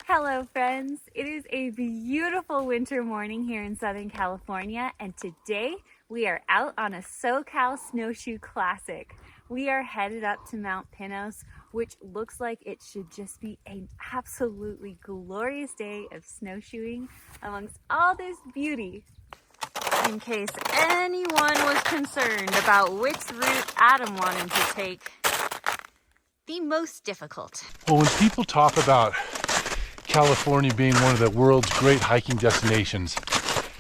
Hello friends, it is a beautiful winter morning here in Southern California, and today we are out on a SoCal Snowshoe Classic. We are headed up to Mt Pinos, which looks like it should just be an absolutely glorious day of snowshoeing amongst all this beauty. In case anyone was concerned about which route Adam wanted to take, the most difficult. Well, when people talk about California being one of the world's great hiking destinations,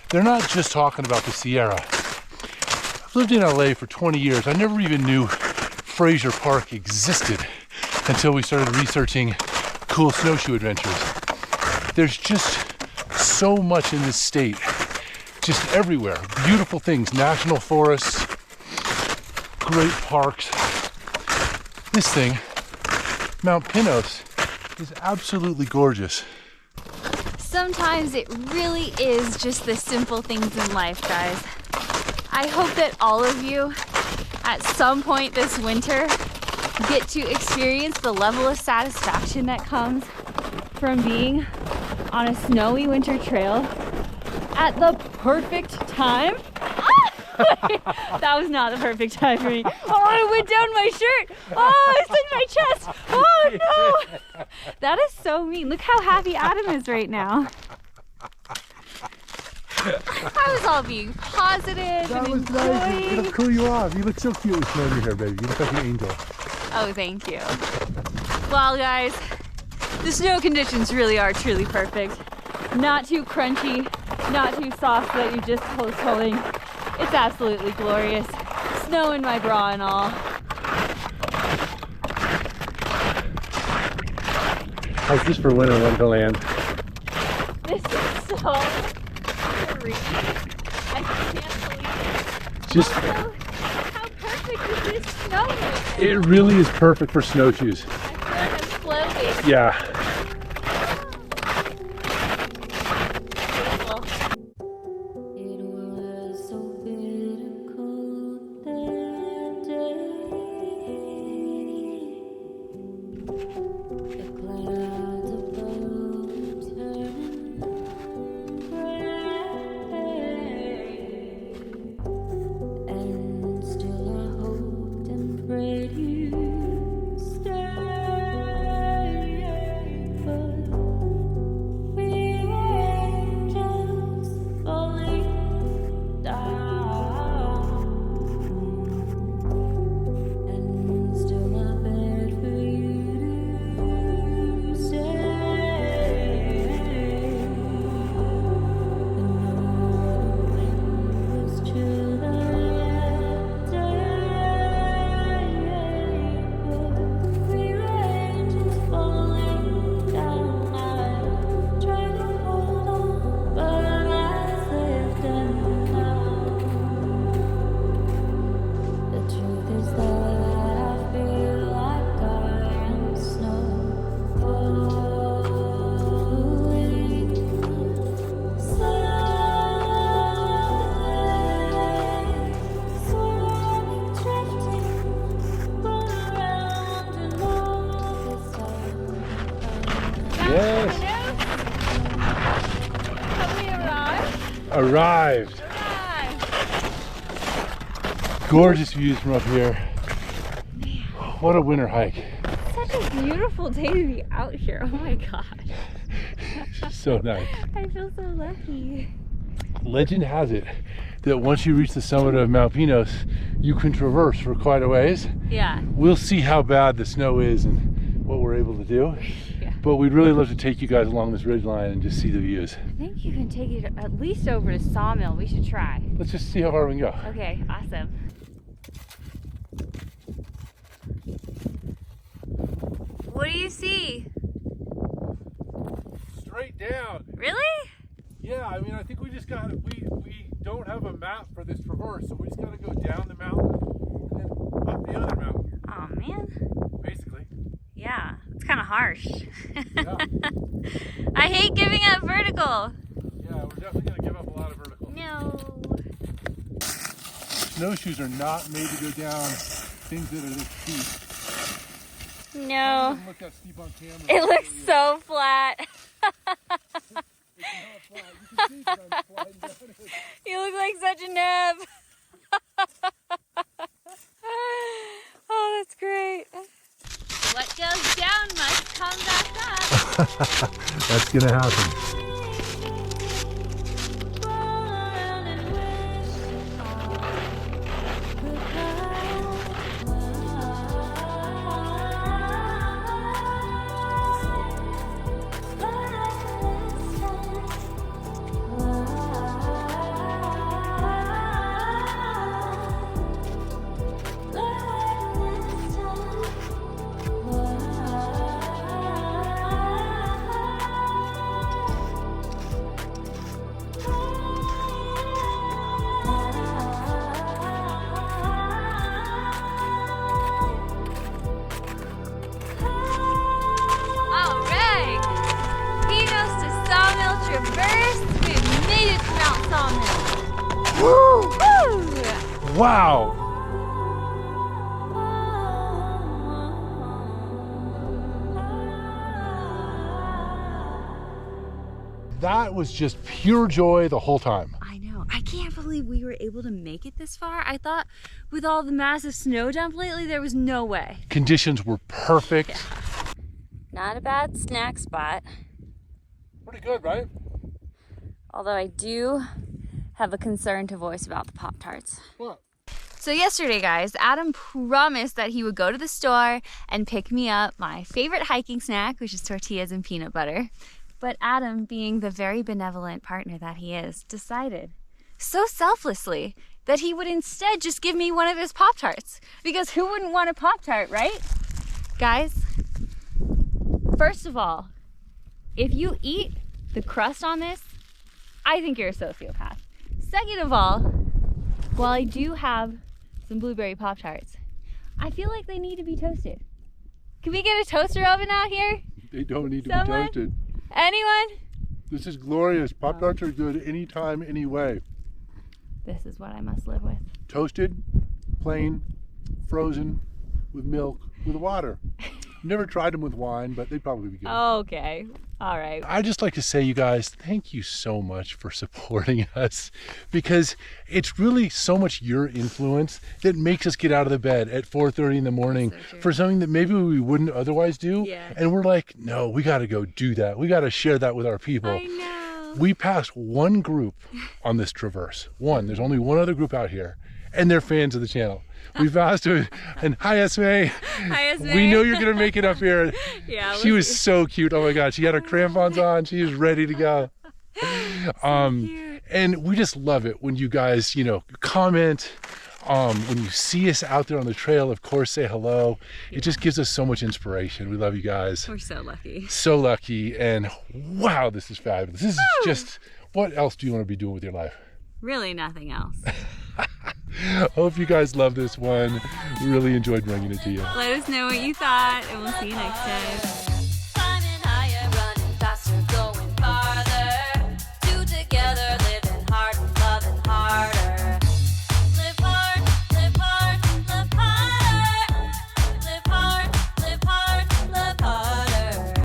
they're not just talking about the Sierra. I've lived in LA for 20 years. I never even knew Fraser Park existed until we started researching cool snowshoe adventures. There's just so much in this state, just everywhere. Beautiful things, national forests, great parks. This thing, Mt Pinos, is absolutely gorgeous. Sometimes it really is just the simple things in life, guys. I hope that all of you, at some point this winter, get to experience the level of satisfaction that comes from being on a snowy winter trail at the perfect time. That was not the perfect time for me. Oh, it went down my shirt. Oh, it's in my chest. Oh no. That is so mean. Look how happy Adam is right now. I was all being positive That and was enjoying. nice. It'll cool you off. You look so cute with snow in your hair, baby. You look like an angel. Oh, thank you. Well, guys, the snow conditions really are truly perfect. Not too crunchy, not too soft so that you're just pulling. It's absolutely glorious. Snow in my bra and all. How's this for winter wonderland? This is so great. I can't believe it. Just, Also, how perfect is this snow? it really is perfect for snowshoes. I feel like I'm floating. Yeah. Yes. Have we arrived? Arrived. Gorgeous views from up here. What a winter hike. Such a beautiful day to be out here. Oh my gosh. So nice. I feel so lucky. Legend has it that once you reach the summit of Mt Pinos, you can traverse for quite a ways. Yeah. We'll see how bad the snow is and what we're able to do. Yeah. But we'd really love to take you guys along this ridge line and just see the views. I think you can take it at least over to Sawmill. We should try. Let's just see how far we can go. Okay, awesome. What do you see? Straight down. Really? Yeah, I mean, I think we just got we don't have a map for this traverse, so we just got to go down the mountain and then up the other mountain. Oh man. Basically. Yeah, it's kind of harsh. Yeah. I hate giving up vertical. Yeah, we're definitely going to give up a lot of vertical. No. Snowshoes are not made to go down things that are this steep. No. It doesn't look that steep on camera. It looks so flat. such a neb. Oh, that's great. What goes down must come back up. That's gonna happen. Traverse, we've made it to Mount Sawmill. Woo! Woo! Wow! That was just pure joy the whole time. I know. I can't believe we were able to make it this far. I thought with all the massive snow dump lately, there was no way. Conditions were perfect. Yeah. Not a bad snack spot. Pretty good, right? Although I do have a concern to voice about the Pop-Tarts. What? So yesterday, guys, Adam promised that he would go to the store and pick me up my favorite hiking snack, which is tortillas and peanut butter. But Adam, being the very benevolent partner that he is, decided so selflessly that he would instead just give me one of his Pop-Tarts. Because who wouldn't want a Pop-Tart, right? Guys, first of all, if you eat the crust on this, I think you're a sociopath. Second of all, while I do have some blueberry Pop-Tarts, I feel like they need to be toasted. Can we get a toaster oven out here? They don't need to Someone? be toasted. Anyone? This is glorious. Pop-Tarts are good anytime, any way. This is what I must live with. Toasted, plain, frozen, with milk, with water. Never tried them with wine, but they'd probably be good. Okay, all right. I'd just like to say, you guys, thank you so much for supporting us, because it's really so much your influence that makes us get out of the bed at 4:30 in the morning for something that maybe we wouldn't otherwise do. Yeah. And we're like, no, we got to go do that. We got to share that with our people. I know. We passed one group on this traverse. One. There's only one other group out here, and they're fans of the channel. We've asked her, and hi Esme. Hi Esme. We know you're gonna make it up here. Yeah. She was so cute. Oh my God, she had her crampons on. She was ready to go. Cute. And we just love it when you guys, comment. When you see us out there on the trail, of course, say hello. It just gives us so much inspiration. We love you guys. We're so lucky. So lucky, and wow, this is fabulous. This is just, what else do you want to be doing with your life? Really nothing else. Hope you guys love this one. We really enjoyed bringing it to you. Let us know what you thought, and we'll see you next time.